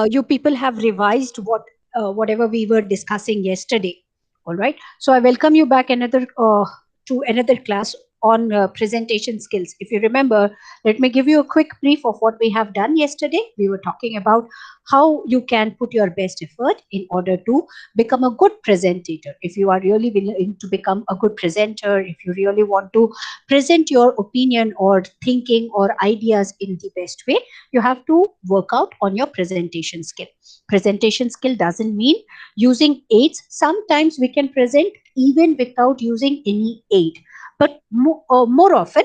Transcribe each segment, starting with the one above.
you people have revised whatever we were discussing yesterday. All right. So I welcome you back another to another class on presentation skills. If you remember, let me give you a quick brief of what we have done yesterday. We were talking about how you can put your best effort in order to become a good presenter. If you are really willing to become a good presenter, if you really want to present your opinion or thinking or ideas in the best way, you have to work out on your presentation skill. Presentation skill doesn't mean using aids. Sometimes we can present even without using any aid, but more often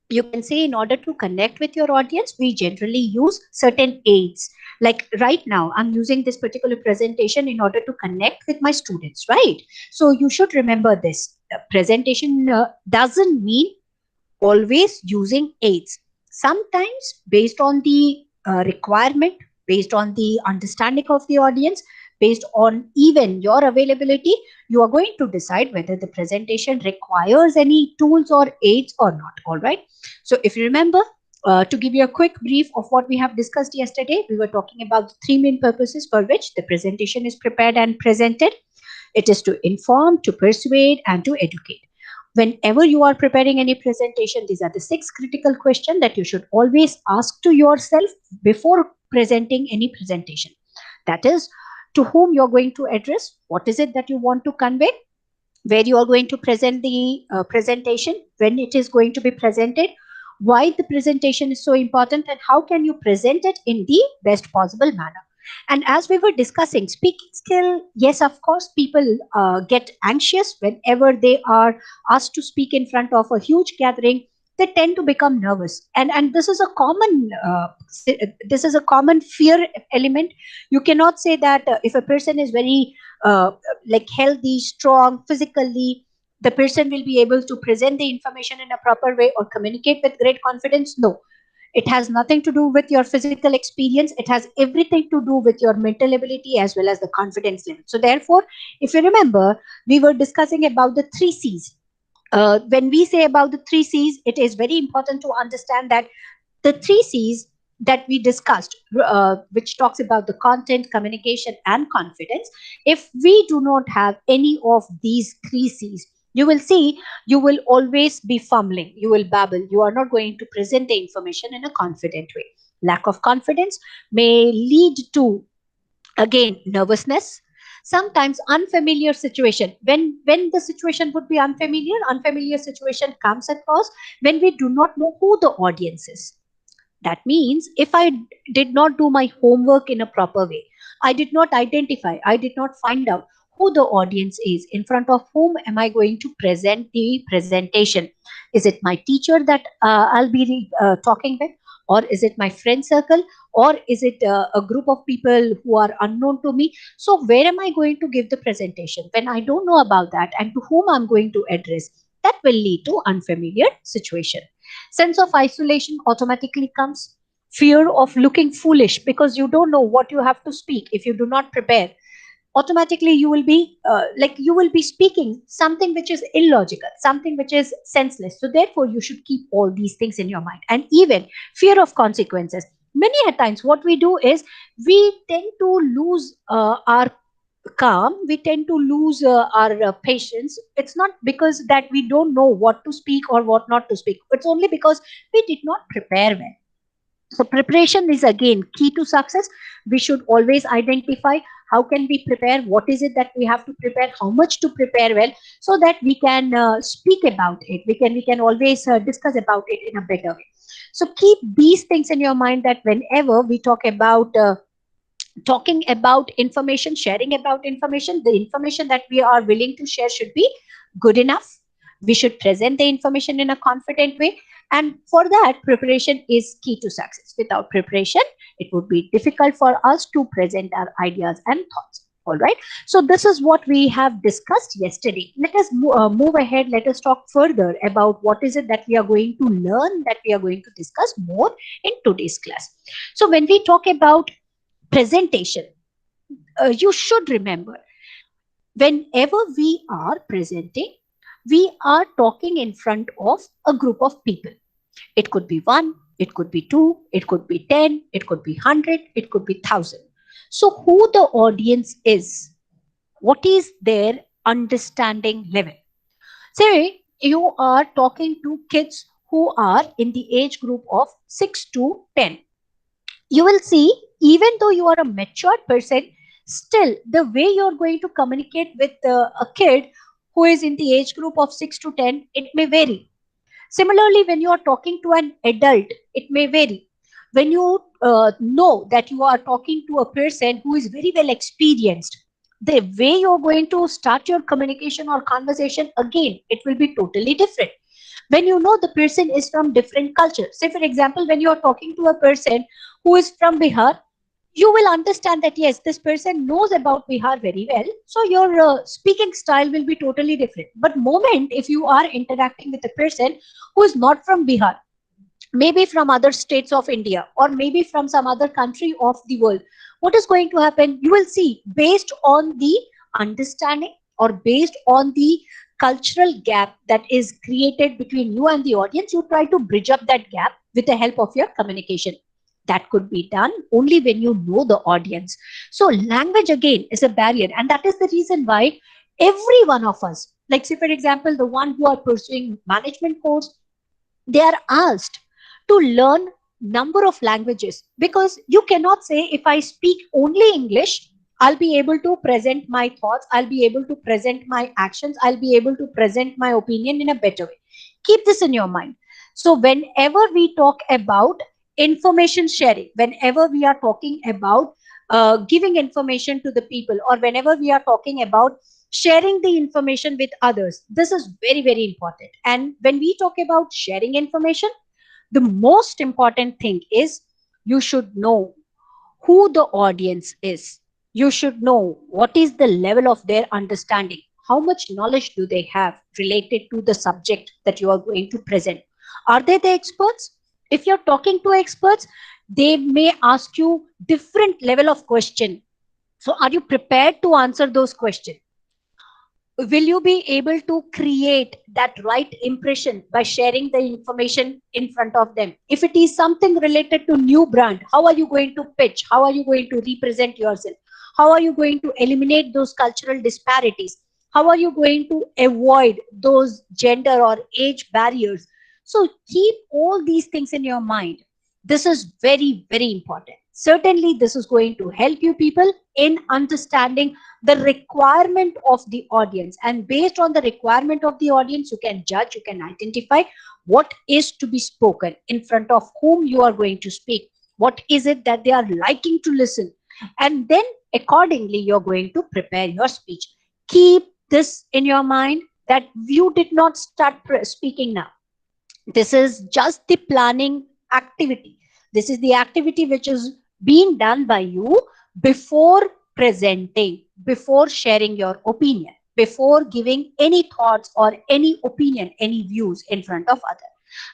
you can say in order to connect with your audience, we generally use certain aids. Like right now, I'm using this particular presentation in order to connect with my students, right? So you should remember this. Presentation doesn't mean always using aids. Sometimes, based on the requirement, based on the understanding of the audience, based on even your availability, you are going to decide whether the presentation requires any tools or aids or not. All right. So, if you remember, to give you a quick brief of what we have discussed yesterday, we were talking about the three main purposes for which the presentation is prepared and presented. It is to inform, to persuade, and to educate. Whenever you are preparing any presentation, these are the 6 critical questions that you should always ask to yourself before presenting any presentation. That is, to whom you're going to address, what is it that you want to convey, where you are going to present the presentation, when it is going to be presented, why the presentation is so important, and how can you present it in the best possible manner. And as we were discussing, speaking skill, yes, of course, people get anxious whenever they are asked to speak in front of a huge gathering. They tend to become nervous, and this is a common this is a common fear element. You cannot say that if a person is very like healthy, strong physically, the person will be able to present the information in a proper way or communicate with great confidence. No, it has nothing to do with your physical experience. It has everything to do with your mental ability as well as the confidence level. So, therefore, if you remember, we were discussing about the three C's. When we say about the three C's, it is very important to understand that the three C's that we discussed, which talks about the content, communication, and confidence, if we do not have any of these three C's, you will see you will always be fumbling, you will babble, you are not going to present the information in a confident way. Lack of confidence may lead to, again, nervousness, sometimes unfamiliar situation. When the situation would be unfamiliar situation comes across when we do not know who the audience is. That means if I did not do my homework in a proper way, I did not identify, I did not find out who the audience is, in front of whom am I going to present the presentation. Is it my teacher that I'll be talking with? Or is it my friend circle? Or is it a group of people who are unknown to me? So, where am I going to give the presentation? When I don't know about that and to whom I'm going to address, that will lead to unfamiliar situation. Sense of isolation automatically comes. Fear of looking foolish because you don't know what you have to speak. If you do not prepare, automatically you will be you will be speaking something which is illogical, something which is senseless. So therefore, you should keep all these things in your mind. And even fear of consequences. Many a times, what we do is we tend to lose our calm, we tend to lose our patience. It's not because that we don't know what to speak or what not to speak, it's only because we did not prepare well. So preparation is again key to success. We should always identify how can we prepare, what is it that we have to prepare, how much to prepare well, so that we can speak about it. We can always discuss about it in a better way. So keep these things in your mind, that whenever we talk about talking about information, sharing about information, the information that we are willing to share should be good enough. We should present the information in a confident way. And for that, preparation is key to success. Without preparation, it would be difficult for us to present our ideas and thoughts. All right. So this is what we have discussed yesterday. Let us move ahead. Let us talk further about what is it that we are going to learn, that we are going to discuss more in today's class. So when we talk about presentation, you should remember, whenever we are presenting, we are talking in front of a group of people. It could be one, It could be 2, it could be 10, it could be 100, it could be 1,000. So who the audience is, what is their understanding level? Say you are talking to kids who are in the age group of 6 to 10. You will see, even though you are a mature person, still the way you're going to communicate with a kid who is in the age group of 6 to 10, it may vary. Similarly, when you are talking to an adult, it may vary. When you know that you are talking to a person who is very well experienced, the way you're going to start your communication or conversation, again, it will be totally different. When you know the person is from different culture, say for example, when you are talking to a person who is from Bihar, you will understand that yes, this person knows about Bihar very well, so your speaking style will be totally different. But moment if you are interacting with a person who is not from Bihar, maybe from other states of India, or maybe from some other country of the world, what is going to happen? You will see, based on the understanding or based on the cultural gap that is created between you and the audience, you try to bridge up that gap with the help of your communication. That could be done only when you know the audience. So language again is a barrier, and that is the reason why every one of us, like say for example, the one who are pursuing management course, they are asked to learn number of languages, because you cannot say if I speak only English, I'll be able to present my thoughts, I'll be able to present my actions, I'll be able to present my opinion in a better way. Keep this in your mind. So whenever we talk about information sharing, whenever we are talking about giving information to the people, or whenever we are talking about sharing the information with others, this is very very important. And when we talk about sharing information, the most important thing is you should know who the audience is. You should know what is the level of their understanding, how much knowledge do they have related to the subject that you are going to present. Are they the experts? If you're talking to experts, they may ask you different level of question. So are you prepared to answer those questions? Will you be able to create that right impression by sharing the information in front of them? If it is something related to new brand, how are you going to pitch? How are you going to represent yourself? How are you going to eliminate those cultural disparities? How are you going to avoid those gender or age barriers? So keep all these things in your mind. This is very very important. Certainly this is going to help you people in understanding the requirement of the audience, and based on the requirement of the audience, you can judge, you can identify what is to be spoken, in front of whom you are going to speak, what is it that they are liking to listen, and then accordingly you're going to prepare your speech. Keep this in your mind, that you did not start speaking now. This is just the planning activity. This is the activity which is being done by you before presenting, before sharing your opinion, before giving any thoughts or any opinion, any views in front of others.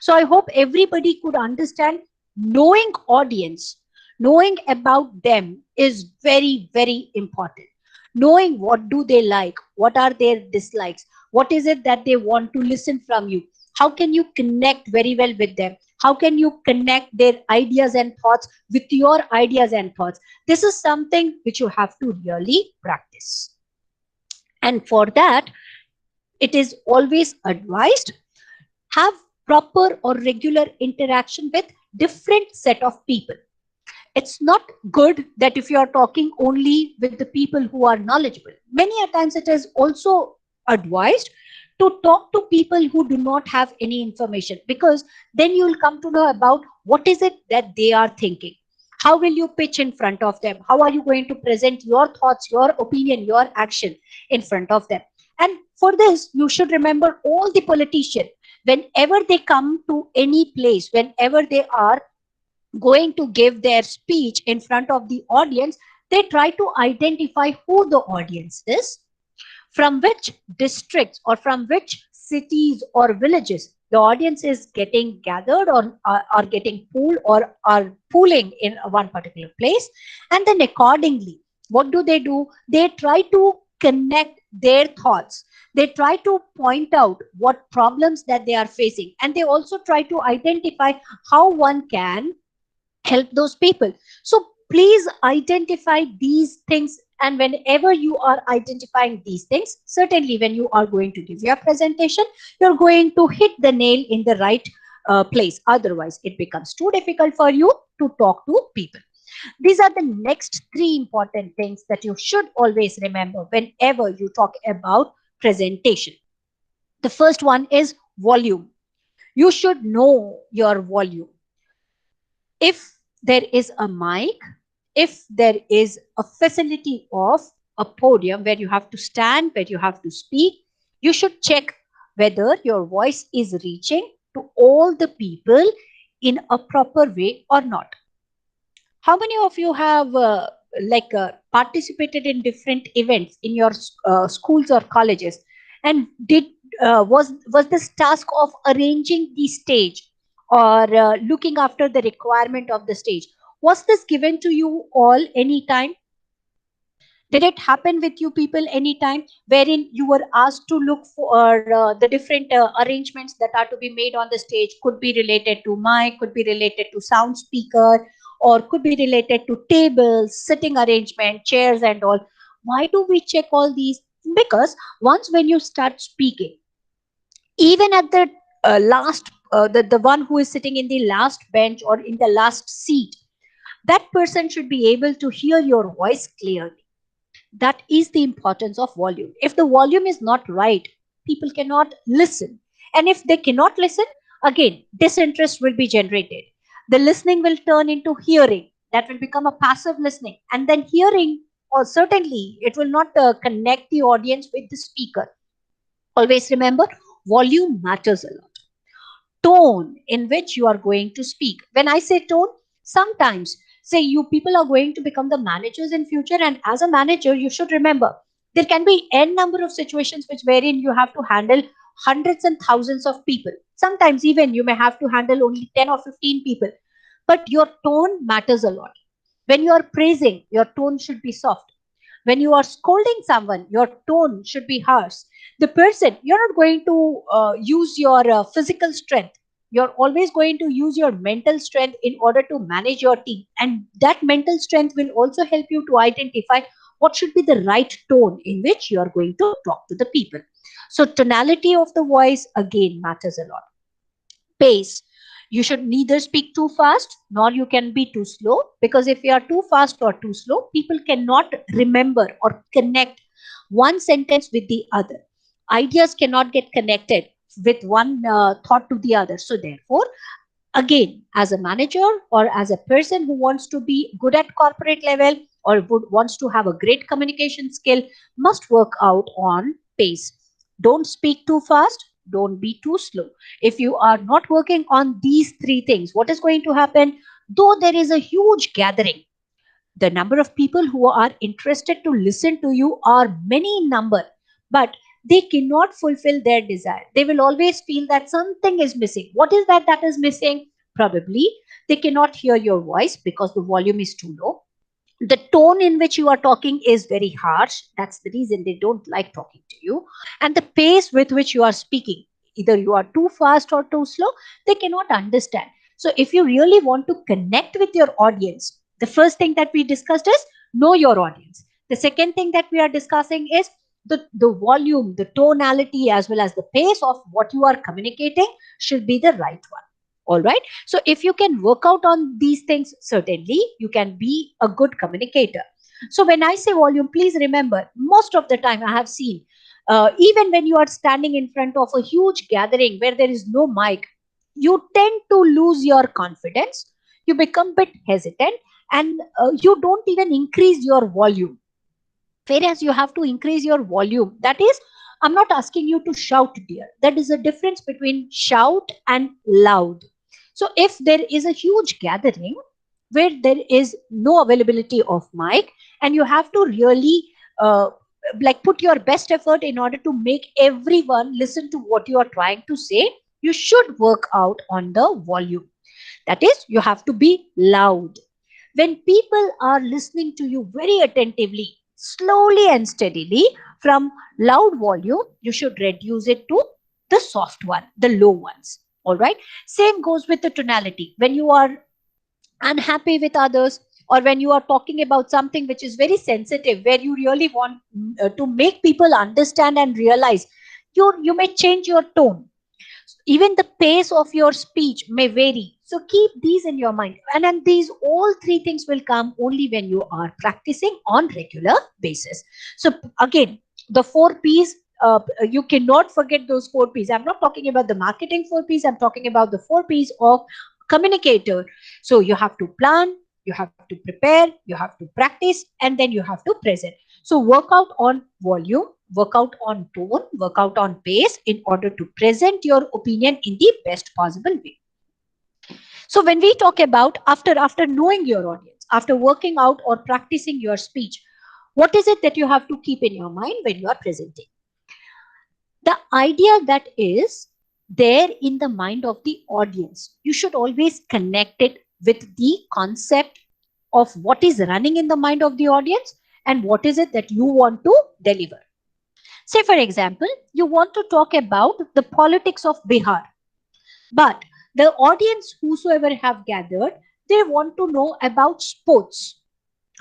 So I hope everybody could understand, knowing audience, knowing about them is very very important. Knowing what do they like, what are their dislikes, what is it that they want to listen from you, how can you connect very well with them, how can you connect their ideas and thoughts with your ideas and thoughts. This is something which you have to really practice, and for that it is always advised, have proper or regular interaction with different set of people. It's not good that if you are talking only with the people who are knowledgeable. Many a times it is also advised to talk to people who do not have any information, because then you will come to know about what is it that they are thinking. How will you pitch in front of them? How are you going to present your thoughts, your opinion, your action in front of them? And for this, you should remember all the politicians, whenever they come to any place, whenever they are going to give their speech in front of the audience, they try to identify who the audience is, from which districts or from which cities or villages the audience is getting gathered, or are getting pooled, or are pooling in one particular place. And then accordingly, what do? They try to connect their thoughts, They try to point out what problems that they are facing, and they also try to identify how one can help those people. So please identify these things, and whenever you are identifying these things, certainly when you are going to give your presentation, you're going to hit the nail in the right place. Otherwise it becomes too difficult for you to talk to people. These are the next three important things that you should always remember whenever you talk about presentation. The first one is volume. You should know your volume. If there is a mic, if there is a facility of a podium where you have to stand, where you have to speak, you should check whether your voice is reaching to all the people in a proper way or not. How many of you have participated in different events in your schools or colleges, and did was this task of arranging the stage or looking after the requirement of the stage, was this given to you all anytime? Did it happen with you people anytime wherein you were asked to look for the different arrangements that are to be made on the stage? Could be related to mic, could be related to sound speaker, or could be related to tables, sitting arrangement, chairs, and all. Why do we check all these? Because once when you start speaking, even at the the one who is sitting in the last bench or in the last seat, that person should be able to hear your voice clearly. That is the importance of volume. If the volume is not right, people cannot listen. And if they cannot listen, again, disinterest will be generated. The listening will turn into hearing. That will become a passive listening. And then hearing, or certainly, it will not connect the audience with the speaker. Always remember, volume matters a lot. Tone in which you are going to speak. When I say tone, sometimes say you people are going to become the managers in future, and as a manager, you should remember there can be n number of situations which wherein you have to handle hundreds and thousands of people. Sometimes even you may have to handle only 10 or 15 people, but your tone matters a lot. When you are praising, your tone should be soft. When you are scolding someone, your tone should be harsh. The person, you're not going to use your physical strength. You're always going to use your mental strength in order to manage your team. And that mental strength will also help you to identify what should be the right tone in which you are going to talk to the people. So, tonality of the voice again matters a lot. Pace. You should neither speak too fast nor you can be too slow, because if you are too fast or too slow, people cannot remember or connect one sentence with the other. Ideas cannot get connected with one thought to the other. So therefore, again, as a manager or as a person who wants to be good at corporate level or wants to have a great communication skill, must work out on pace. Don't speak too fast, don't be too slow. If you are not working on these three things, what is going to happen? Though there is a huge gathering, the number of people who are interested to listen to you are many in number, but they cannot fulfill their desire. They will always feel that something is missing. What is that that is missing? Probably they cannot hear your voice because the volume is too low. The tone in which you are talking is very harsh. That's the reason they don't like talking to you. And the pace with which you are speaking, either you are too fast or too slow, they cannot understand. So if you really want to connect with your audience, the first thing that we discussed is know your audience. The second thing that we are discussing is the volume, the tonality, as well as the pace of what you are communicating should be the right one. All right. So if you can work out on these things, certainly you can be a good communicator. So when I say volume, please remember, most of the time I have seen, even when you are standing in front of a huge gathering where there is no mic, you tend to lose your confidence. You become a bit hesitant, and you don't even increase your volume. Whereas you have to increase your volume. That is, I'm not asking you to shout, dear. That is a difference between shout and loud. So if there is a huge gathering where there is no availability of mic, and you have to really put your best effort in order to make everyone listen to what you are trying to say, you should work out on the volume. That is, you have to be loud. When people are listening to you very attentively, slowly and steadily, from loud volume, you should reduce it to the soft one, the low ones. All right. Same goes with the tonality. When you are unhappy with others, or when you are talking about something which is very sensitive, where you really want to make people understand and realize, you may change your tone. Even the pace of your speech may vary. So keep these in your mind. And then these all three things will come only when you are practicing on regular basis. So again, the 4 P's, you cannot forget those 4 P's. I'm not talking about the marketing 4 P's. I'm talking about the 4 P's of communicator. So you have to plan, you have to prepare, you have to practice, and then you have to present. So work out on volume, work out on tone, work out on pace in order to present your opinion in the best possible way. So when we talk about after knowing your audience, after working out or practicing your speech, what is it that you have to keep in your mind when you are presenting? The idea that is there in the mind of the audience, you should always connect it with the concept of what is running in the mind of the audience and what is it that you want to deliver. Say, for example, you want to talk about the politics of Bihar, but the audience, whosoever have gathered, they want to know about sports.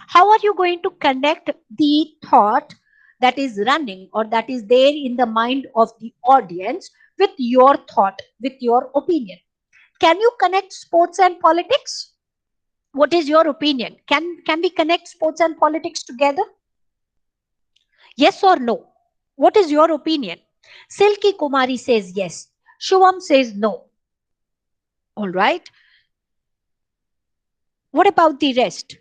How are you going to connect the thought that is running or that is there in the mind of the audience with your thought, with your opinion? Can you connect sports and politics? What is your opinion? Can we connect sports and politics together? Yes or no? What is your opinion? Silky Kumari says yes. Shubham says no. All right. What about the rest?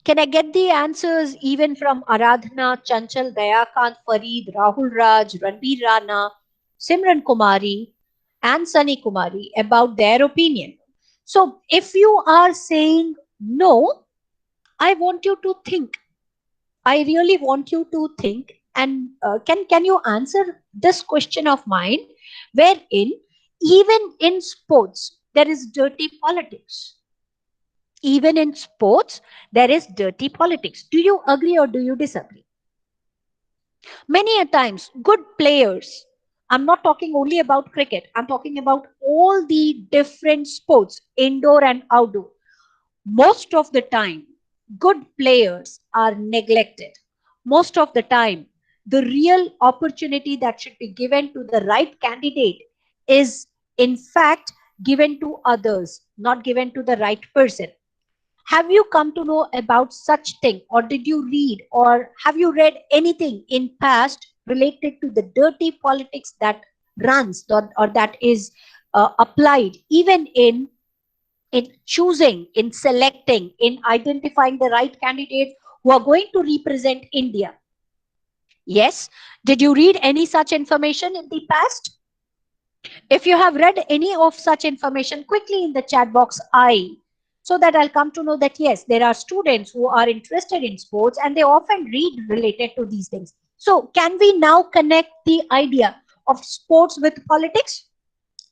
Can I get the answers even from Aradhana, Chanchal, Dayakant, Fareed, Rahul Raj, Ranbir Rana, Simran Kumari, and Sunny Kumari about their opinion? So if you are saying no, I want you to think. I really want you to think, and can you answer this question of mine, wherein even in sports there is dirty politics. Even in sports there is dirty politics. Do you agree or do you disagree? Many a times, good players. I'm not talking only about cricket. I'm talking about all the different sports, indoor and outdoor. Most of the time, good players are neglected. Most of the time, the real opportunity that should be given to the right candidate is, in fact, given to others, not given to the right person. Have you come to know about such thing, or did you read, or have you read anything in past related to the dirty politics that runs or that is applied even in choosing, in selecting, in identifying the right candidates who are going to represent India? Yes. Did you read any such information in the past? If you have read any of such information, quickly in the chat box, so that I'll come to know that yes, there are students who are interested in sports and they often read related to these things. So can we now connect the idea of sports with politics?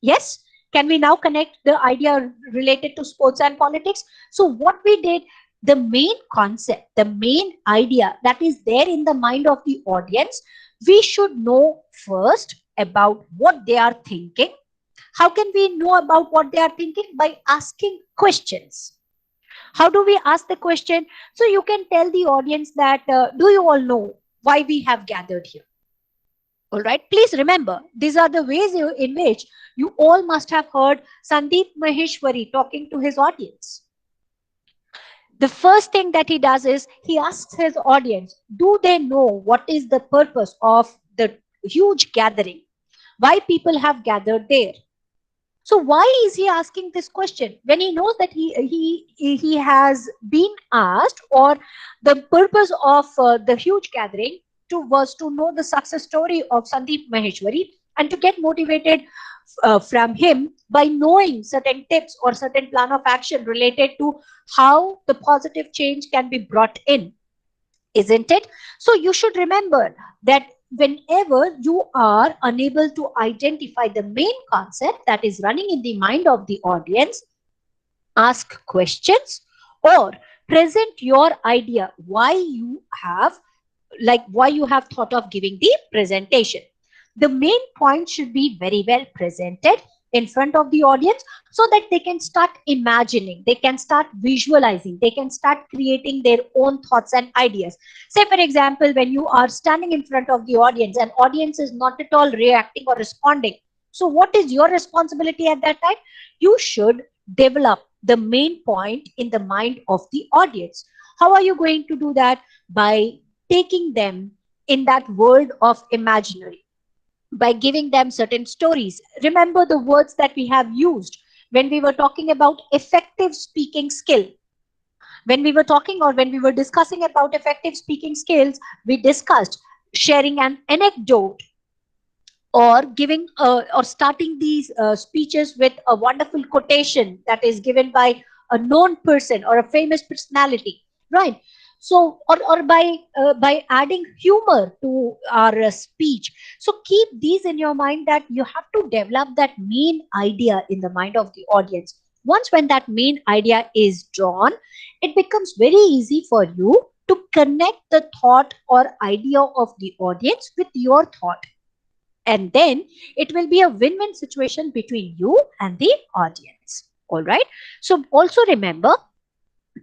Yes. Can we now connect the idea related to sports and politics? So what we did, the main concept, the main idea that is there in the mind of the audience, we should know first about what they are thinking. How can we know about what they are thinking? By asking questions. How do we ask the question? So you can tell the audience that, do you all know why we have gathered here? All right. Please remember, these are the ways in which you all must have heard Sandeep Maheshwari talking to his audience. The first thing that he does is he asks his audience, do they know what is the purpose of the huge gathering? Why people have gathered there? So why is he asking this question when he knows that he has been asked, or the purpose of the huge gathering was to know the success story of Sandeep Maheshwari and to get motivated from him by knowing certain tips or certain plan of action related to how the positive change can be brought in, isn't it? So you should remember that whenever you are unable to identify the main concept that is running in the mind of the audience, ask questions or present your idea why you have like why you have thought of giving the presentation. The main point should be very well presented in front of the audience so that they can start imagining, they can start visualizing, they can start creating their own thoughts and ideas. Say for example, when you are standing in front of the audience and audience is not at all reacting or responding, so what is your responsibility at that time? You should develop the main point in the mind of the audience. How are you going to do that? By taking them in that world of imaginary, by giving them certain stories. Remember the words that we have used when we were talking about effective speaking skill. When we were talking or when we were discussing about effective speaking skills, we discussed sharing an anecdote, or giving or starting these speeches with a wonderful quotation that is given by a known person or a famous personality, right? So or by adding humor to our speech. So keep these in your mind, that you have to develop that main idea in the mind of the audience. Once when that main idea is drawn, it becomes very easy for you to connect the thought or idea of the audience with your thought, and then it will be a win-win situation between you and the audience. All right, so also remember,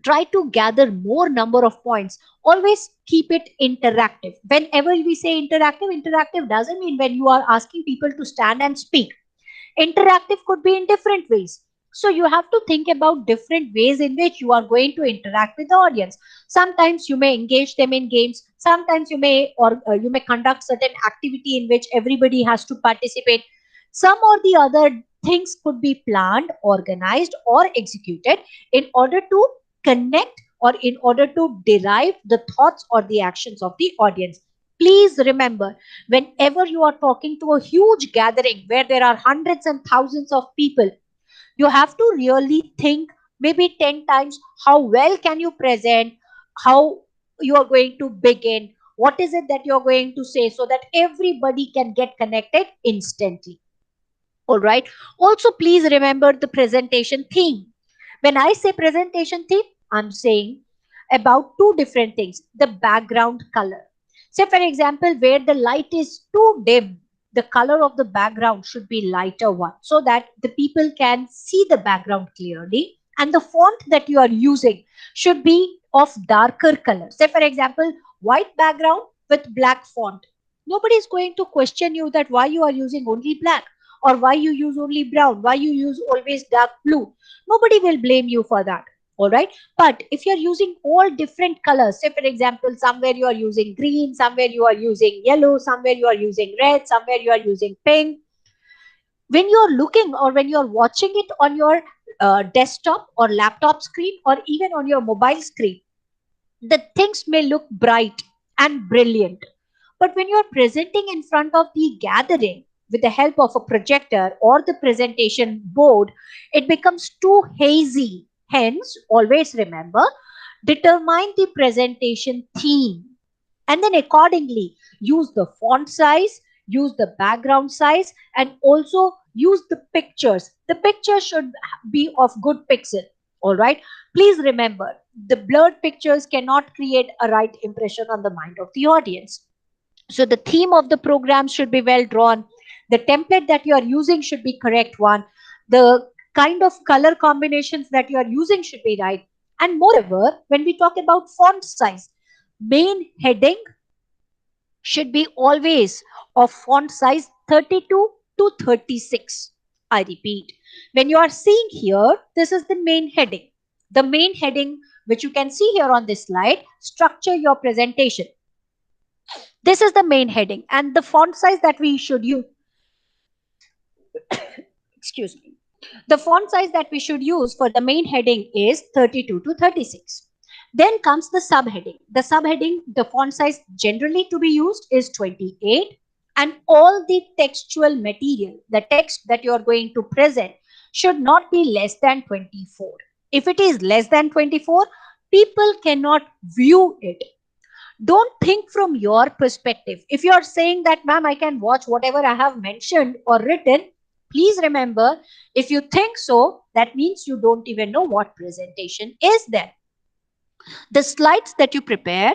try to gather more number of points. Always keep it interactive. Whenever we say interactive, interactive doesn't mean when you are asking people to stand and speak. Interactive could be in different ways. So you have to think about different ways in which you are going to interact with the audience. Sometimes you may engage them in games. Sometimes you may conduct certain activity in which everybody has to participate. Some or the other things could be planned, organized, or executed in order to connect or in order to derive the thoughts or the actions of the audience. Please remember, whenever you are talking to a huge gathering where there are hundreds and thousands of people, you have to really think maybe 10 times how well can you present, how you are going to begin, what is it that you're going to say, so that everybody can get connected instantly. All right. Also, please remember the presentation theme. When I say presentation theme, I'm saying about two different things. The background color. Say, for example, where the light is too dim, the color of the background should be lighter one so that the people can see the background clearly. And the font that you are using should be of darker color. Say, for example, white background with black font. Nobody is going to question you that why you are using only black, or why you use only brown, why you use always dark blue. Nobody will blame you for that. All right. But if you're using all different colors, say for example, somewhere you are using green, somewhere you are using yellow, somewhere you are using red, somewhere you are using pink, when you're looking or when you're watching it on your desktop or laptop screen or even on your mobile screen, the things may look bright and brilliant. But when you're presenting in front of the gathering with the help of a projector or the presentation board, it becomes too hazy. Hence, always remember, determine the presentation theme, and then accordingly use the font size, use the background size, and also use the pictures. The picture should be of good pixel. All right. Please remember, the blurred pictures cannot create a right impression on the mind of the audience. So the theme of the program should be well drawn. The template that you are using should be correct one. The kind of color combinations that you are using should be right. And moreover, when we talk about font size, main heading should be always of font size 32 to 36. I repeat, when you are seeing here, this is the main heading. The main heading, which you can see here on this slide, structure your presentation. This is the main heading, and the font size that we should use, excuse me, the font size that we should use for the main heading is 32 to 36. Then comes the subheading. The subheading, the font size generally to be used is 28, and all the textual material, the text that you are going to present, should not be less than 24. If it is less than 24, people cannot view it. Don't think from your perspective. If you are saying that, ma'am, I can watch whatever I have mentioned or written, please remember, if you think so, that means you don't even know what presentation is there. The slides that you prepare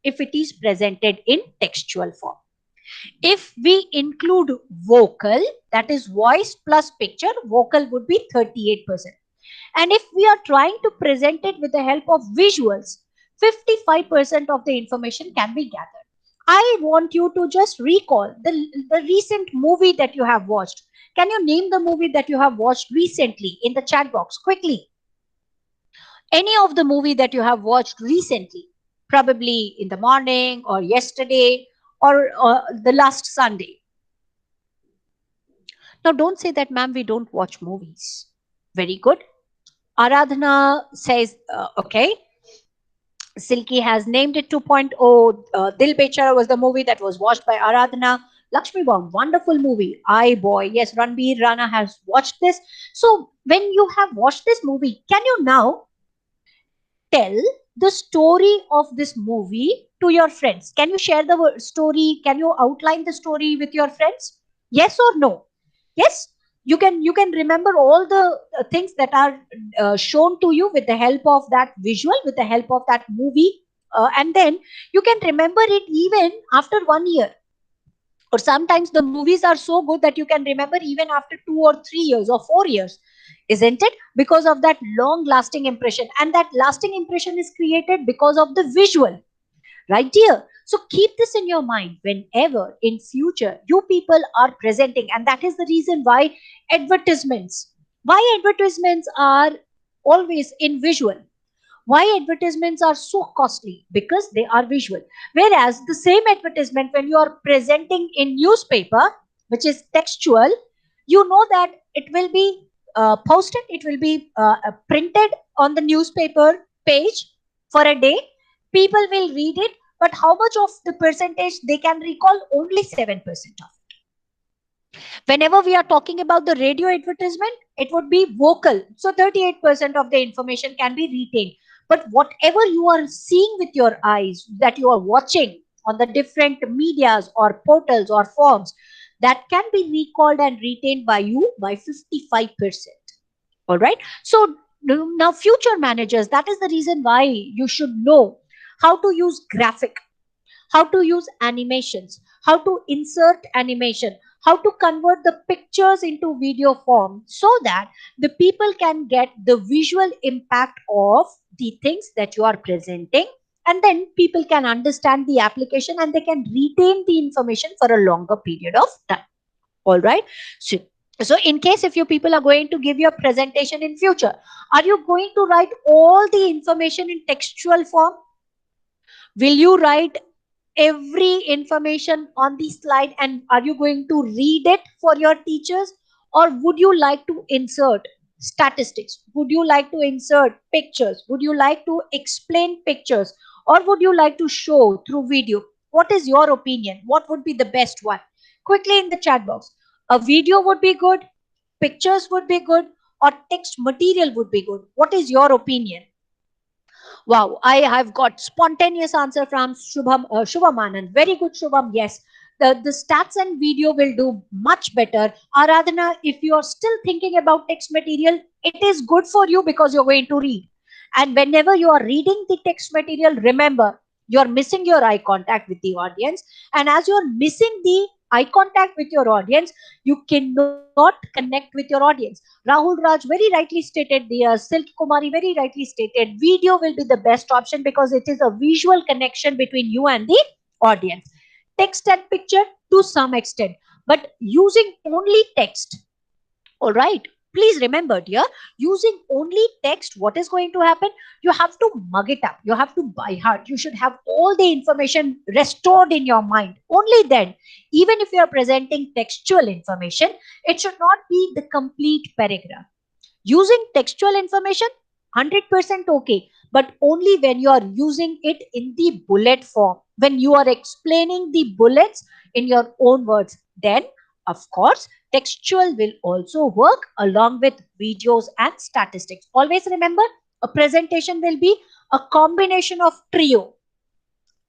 if it is presented in textual form. If we include vocal, that is voice plus picture, vocal would be 38%. And if we are trying to present it with the help of visuals, 55% of the information can be gathered. I want you to just recall the recent movie that you have watched. Can you name the movie that you have watched recently in the chat box quickly? Any of the movie that you have watched recently, probably in the morning or yesterday or the last Sunday. Now, don't say that, ma'am, we don't watch movies. Very good. Aradhana says, okay. Silky has named it 2.0. Dil Bechara was the movie that was watched by Aradhana. Lakshmi Bomb, wonderful movie. I boy, yes, Ranbir Rana has watched this. So when you have watched this movie, can you now tell the story of this movie to your friends? Can you share the story? Can you outline the story with your friends? Yes or no? Yes, you can remember all the things that are shown to you with the help of that visual, with the help of that movie, and then you can remember it even after 1 year. Or sometimes the movies are so good that you can remember even after 2 or 3 years or 4 years, isn't it? Because of that long lasting impression, and that lasting impression is created because of the visual, right, dear? So keep this in your mind whenever in future you people are presenting, and that is the reason why advertisements are always in visual. Why advertisements are so costly? Because they are visual. Whereas the same advertisement, when you are presenting in newspaper, which is textual, you know that it will be posted, it will be printed on the newspaper page for a day. People will read it, but how much of the percentage they can recall? Only 7% of. Whenever we are talking about the radio advertisement, it would be vocal. So 38% of the information can be retained. But whatever you are seeing with your eyes, that you are watching on the different medias or portals or forms, that can be recalled and retained by you by 55%. All right. So now, future managers, that is the reason why you should know how to use graphic, how to use animations, how to insert animation, how to convert the pictures into video form, so that the people can get the visual impact of the things that you are presenting, and then people can understand the application and they can retain the information for a longer period of time. All right. So in case if you people are going to give your presentation in future, are you going to write all the information in textual form? Will you write every information on the slide, and are you going to read it for your teachers? Or would you like to insert statistics? Would you like to insert pictures? Would you like to explain pictures? Or would you like to show through video? What is your opinion? What would be the best one? Quickly in the chat box. A video would be good, pictures would be good, or text material would be good. What is your opinion? Wow, I have got spontaneous answer from Shubham Anand. Very good, Shubham. Yes, the stats and video will do much better. Aradhana, if you are still thinking about text material, it is good for you because you're going to read. And whenever you are reading the text material, remember, you're missing your eye contact with the audience. And as you're missing the eye contact with your audience, you cannot connect with your audience. Rahul Raj very rightly stated, the Silk Kumari very rightly stated, video will be the best option because it is a visual connection between you and the audience. Text and picture to some extent, but using only text. All right. Please remember, dear, using only text, what is going to happen? You have to mug it up. You have to by heart. You should have all the information restored in your mind. Only then, even if you are presenting textual information, it should not be the complete paragraph. Using textual information, 100% okay, but only when you are using it in the bullet form, when you are explaining the bullets in your own words. Then, of course, textual will also work along with videos and statistics. Always remember, a presentation will be a combination of trio.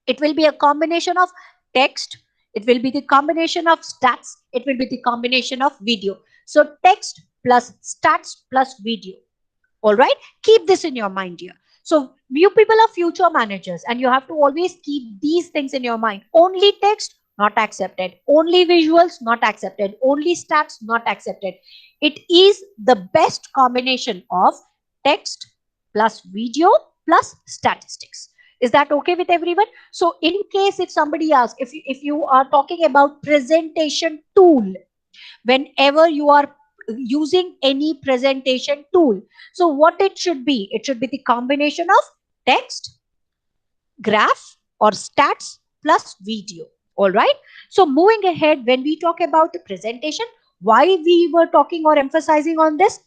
It will be a combination of text, it will be the combination of stats, it will be the combination of video. So text plus stats plus video. All right, keep this in your mind here. So you people are future managers and you have to always keep these things in your mind. Only text, not accepted. Only visuals, not accepted. Only stats, not accepted. It is the best combination of text plus video plus statistics. Is that okay with everyone? So in case if somebody asks, if you are talking about presentation tool, whenever you are using any presentation tool, so what it should be? It should be the combination of text, graph or stats plus video. All right. So moving ahead, when we talk about the presentation, why we were talking or emphasizing on this?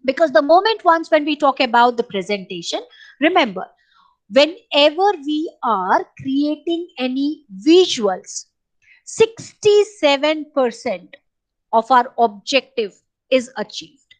Because the moment once when we talk about the presentation, remember, whenever we are creating any visuals, 67% of our objective is achieved.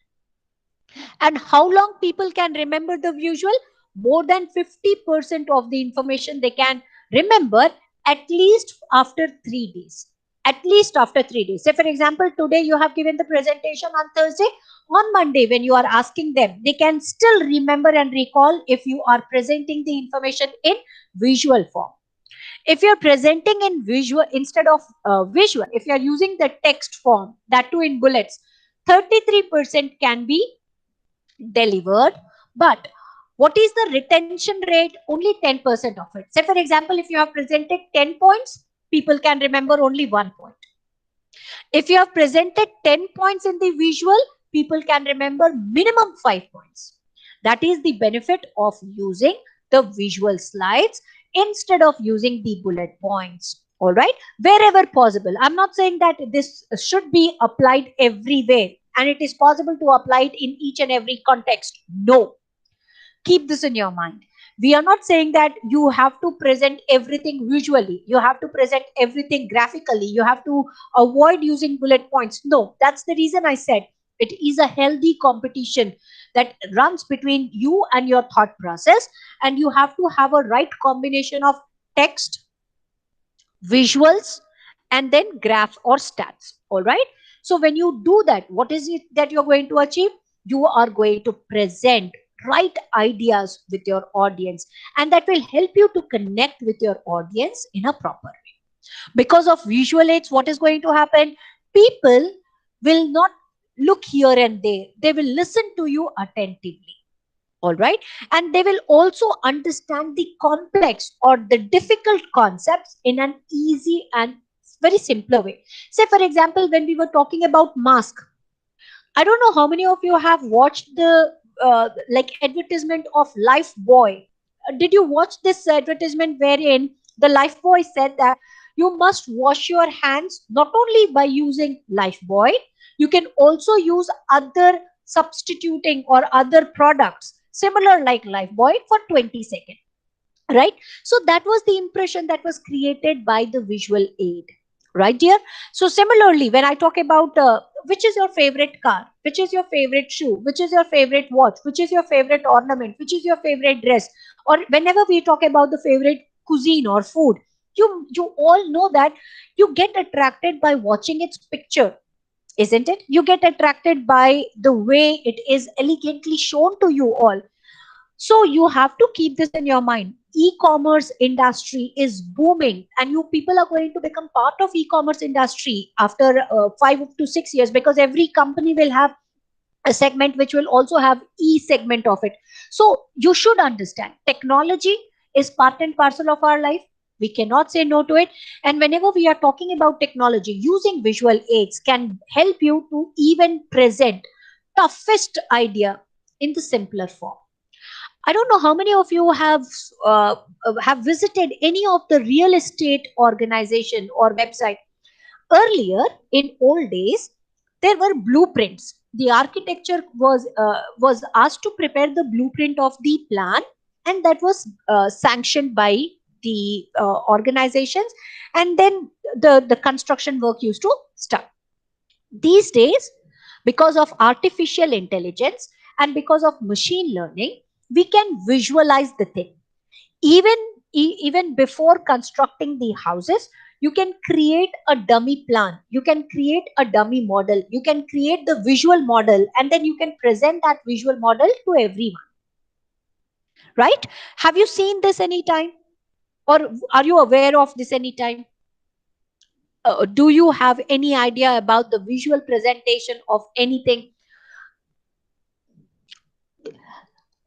And how long people can remember the visual? More than 50% of the information they can remember at least after 3 days. At least after 3 days. Say, for example, today you have given the presentation on Thursday. On Monday, when you are asking them, they can still remember and recall if you are presenting the information in visual form. If you're presenting in visual instead of visual, if you're using the text form, that too in bullets, 33% can be delivered. But what is the retention rate? Only 10% of it. Say, for example, if you have presented 10 points, people can remember only 1 point. If you have presented 10 points in the visual, people can remember minimum 5 points. That is the benefit of using the visual slides instead of using the bullet points. All right, wherever possible. I'm not saying that this should be applied everywhere and it is possible to apply it in each and every context. No, keep this in your mind. We are not saying that you have to present everything visually, you have to present everything graphically, you have to avoid using bullet points. No, that's the reason I said it is a healthy competition that runs between you and your thought process, and you have to have a right combination of text, visuals, and then graphs or stats. All right. So when you do that, what is it that you're going to achieve? You are going to present right ideas with your audience, and that will help you to connect with your audience in a proper way. Because of visual aids, what is going to happen? People will not look here and there, they will listen to you attentively. All right. And they will also understand the complex or the difficult concepts in an easy and very simpler way. Say, for example, when we were talking about mask, I don't know how many of you have watched the like advertisement of Life Boy. Did you watch this advertisement wherein the Life Boy said that you must wash your hands not only by using Life Boy, you can also use other substituting or other products similar like Life Boy for 20 seconds, right? So that was the impression that was created by the visual aid, right dear? So similarly, when I talk about which is your favorite car, which is your favorite shoe, which is your favorite watch, which is your favorite ornament, which is your favorite dress, or whenever we talk about the favorite cuisine or food, you all know that you get attracted by watching its picture, isn't it? You get attracted by the way it is elegantly shown to you all. So you have to keep this in your mind. E-commerce industry is booming, and you people are going to become part of e-commerce industry after 5 to 6 years, because every company will have a segment which will also have e-segment of it. So you should understand technology is part and parcel of our life. We cannot say no to it. And whenever we are talking about technology, using visual aids can help you to even present toughest idea in the simpler form. I don't know how many of you have visited any of the real estate organization or website. Earlier, in old days, there were blueprints. The architecture was asked to prepare the blueprint of the plan, and that was sanctioned by the organizations, and then the construction work used to start. These days, because of artificial intelligence and because of machine learning, we can visualize the thing. Even, even before constructing the houses, you can create a dummy plan, you can create a dummy model, you can create the visual model, and then you can present that visual model to everyone. right? Have you seen this anytime, or are you aware of this anytime? Do you have any idea about the visual presentation of anything?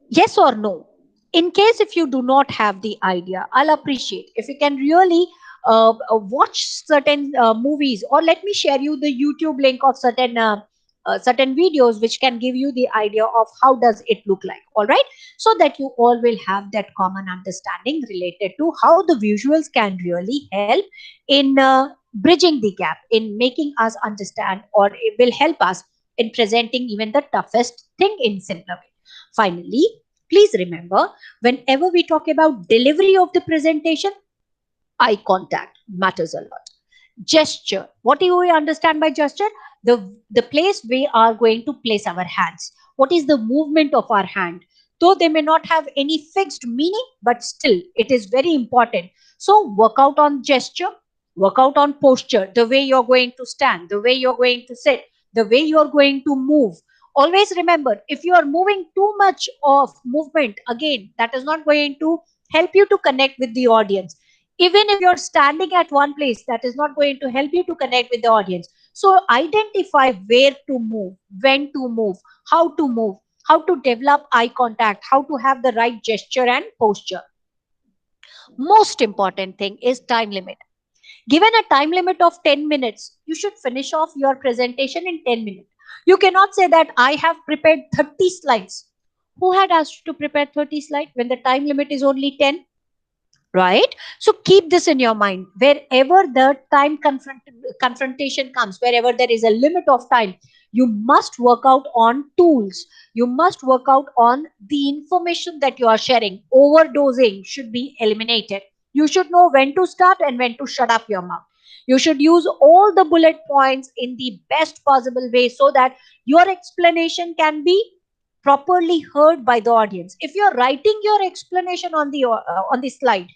Yes or no? In case if you do not have the idea, I'll appreciate if you can really watch certain movies, or let me share you the YouTube link of certain videos which can give you the idea of how does it look like. All right, so that you all will have that common understanding related to how the visuals can really help in bridging the gap, in making us understand, or it will help us in presenting even the toughest thing in simpler way. Finally, please remember, whenever we talk about delivery of the presentation, eye contact matters a lot. Gesture. What do we understand by gesture? The place we are going to place our hands. What is the movement of our hand? Though they may not have any fixed meaning, but still it is very important. So work out on gesture, work out on posture, the way you're going to stand, the way you're going to sit, the way you're going to move. Always remember, if you are moving too much of movement, again, that is not going to help you to connect with the audience. Even if you're standing at one place, that is not going to help you to connect with the audience. So identify where to move, when to move, move, how to develop eye contact, how to have the right gesture and posture. Most important thing is time limit. Given a time limit of 10 minutes, you should finish off your presentation in 10 minutes. You cannot say that I have prepared 30 slides. Who had asked you to prepare 30 slides when the time limit is only 10? Right? So keep this in your mind. Wherever the confrontation comes, wherever there is a limit of time, you must work out on tools. You must work out on the information that you are sharing. Overdosing should be eliminated. You should know when to start and when to shut up your mouth. You should use all the bullet points in the best possible way so that your explanation can be properly heard by the audience. If you're writing your explanation on the slide,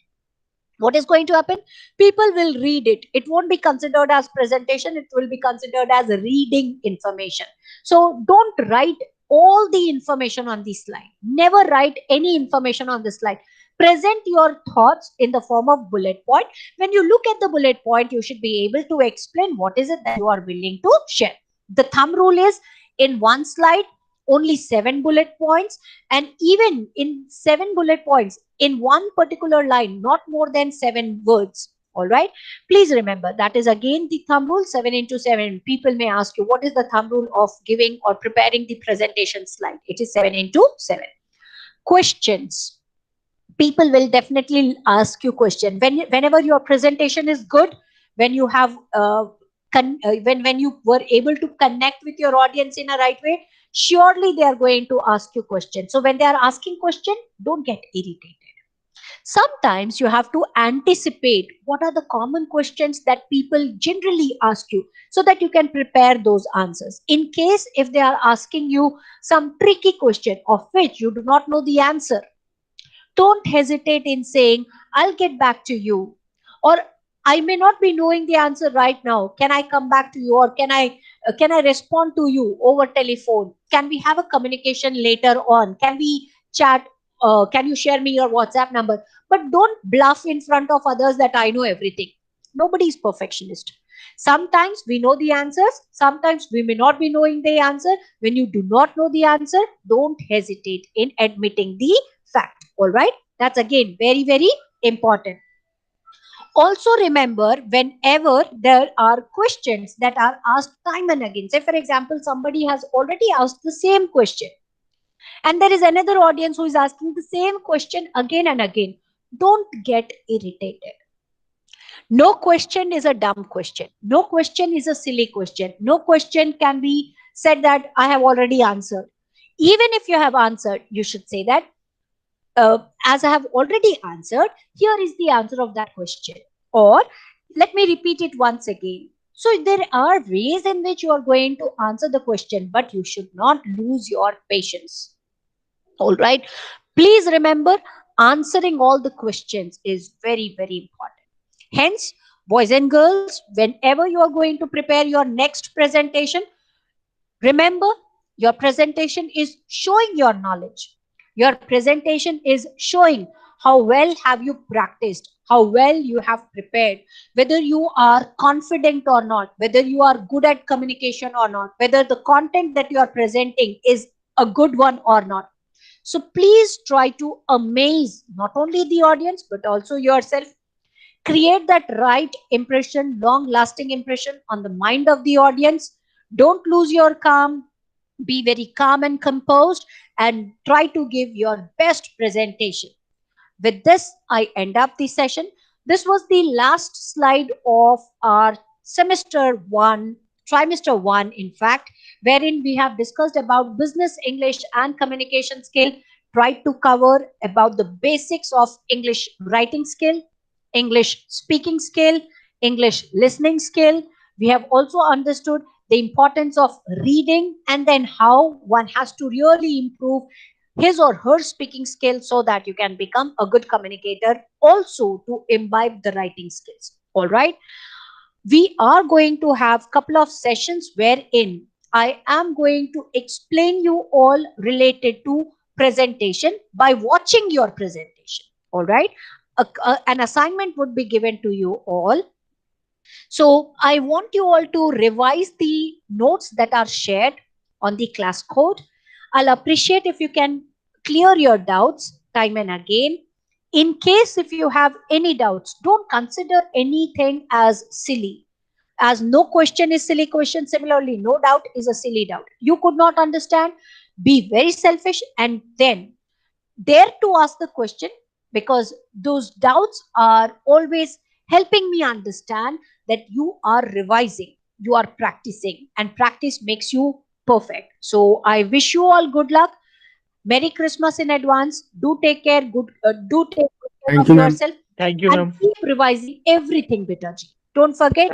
what is going to happen? People will read it. It won't be considered as presentation, it will be considered as reading information. So don't write all the information on the slide. Never write any information on the slide. Present your thoughts in the form of bullet point. When you look at the bullet point, you should be able to explain what is it that you are willing to share. The thumb rule is, in one slide, only 7 bullet points, and even in 7 bullet points in one particular line, not more than 7 words. All right. Please remember that is again the thumb rule, 7 into 7. People may ask you, what is the thumb rule of giving or preparing the presentation slide? It is 7 into 7. Questions. People will definitely ask you question whenever your presentation is good, when you have when you were able to connect with your audience in a right way, surely they are going to ask you questions. So when they are asking question, don't get irritated. Sometimes you have to anticipate what are the common questions that people generally ask you, so that you can prepare those answers. In case if they are asking you some tricky question of which you do not know the answer, don't hesitate in saying, I'll get back to you. Or I may not be knowing the answer right now. Can I come back to you? Or can I respond to you over telephone? Can we have a communication later on? Can we chat? Can you share me your WhatsApp number? But don't bluff in front of others that I know everything. Nobody is perfectionist. Sometimes we know the answers, sometimes we may not be knowing the answer. When you do not know the answer, don't hesitate in admitting the fact. All right, that's again very, very important. Also remember, whenever there are questions that are asked time and again, say for example somebody has already asked the same question and there is another audience who is asking the same question again and again, don't get irritated. No question is a dumb question. No question is a silly question. No question can be said that I have already answered. Even if you have answered, you should say that, as I have already answered, here is the answer of that question. Or let me repeat it once again. So there are ways in which you are going to answer the question, but you should not lose your patience. All right. Please remember, answering all the questions is very, very important. Hence, boys and girls, whenever you are going to prepare your next presentation, remember, your presentation is showing your knowledge. Your presentation is showing how well have you practiced, how well you have prepared, whether you are confident or not, whether you are good at communication or not, whether the content that you are presenting is a good one or not. So please try to amaze not only the audience but also yourself. Create that right impression, long lasting impression on the mind of the audience. Don't lose your calm. Be very calm and composed and try to give your best presentation. With this, I end up the session. This was the last slide of our semester one, trimester one, in fact, wherein we have discussed about business English and communication skill, tried to cover about the basics of English writing skill, English speaking skill, English listening skill. We have also understood the importance of reading and then how one has to really improve his or her speaking skills so that you can become a good communicator, also to imbibe the writing skills. All right, we are going to have couple of sessions wherein I am going to explain you all related to presentation by watching your presentation. All right, an assignment would be given to you all. So I want you all to revise the notes that are shared on the class code. I'll appreciate if you can clear your doubts time and again. In case if you have any doubts, don't consider anything as silly. As no question is silly question, similarly, no doubt is a silly doubt. You could not understand, be very selfish and then dare to ask the question, because those doubts are always helping me understand that you are revising, you are practicing, and practice makes you perfect. So I wish you all good luck. Merry Christmas in advance. Do take care. Do take good care Thank of you, ma'am. yourself Thank you, and ma'am. keep revising everything, Bitaji. Don't forget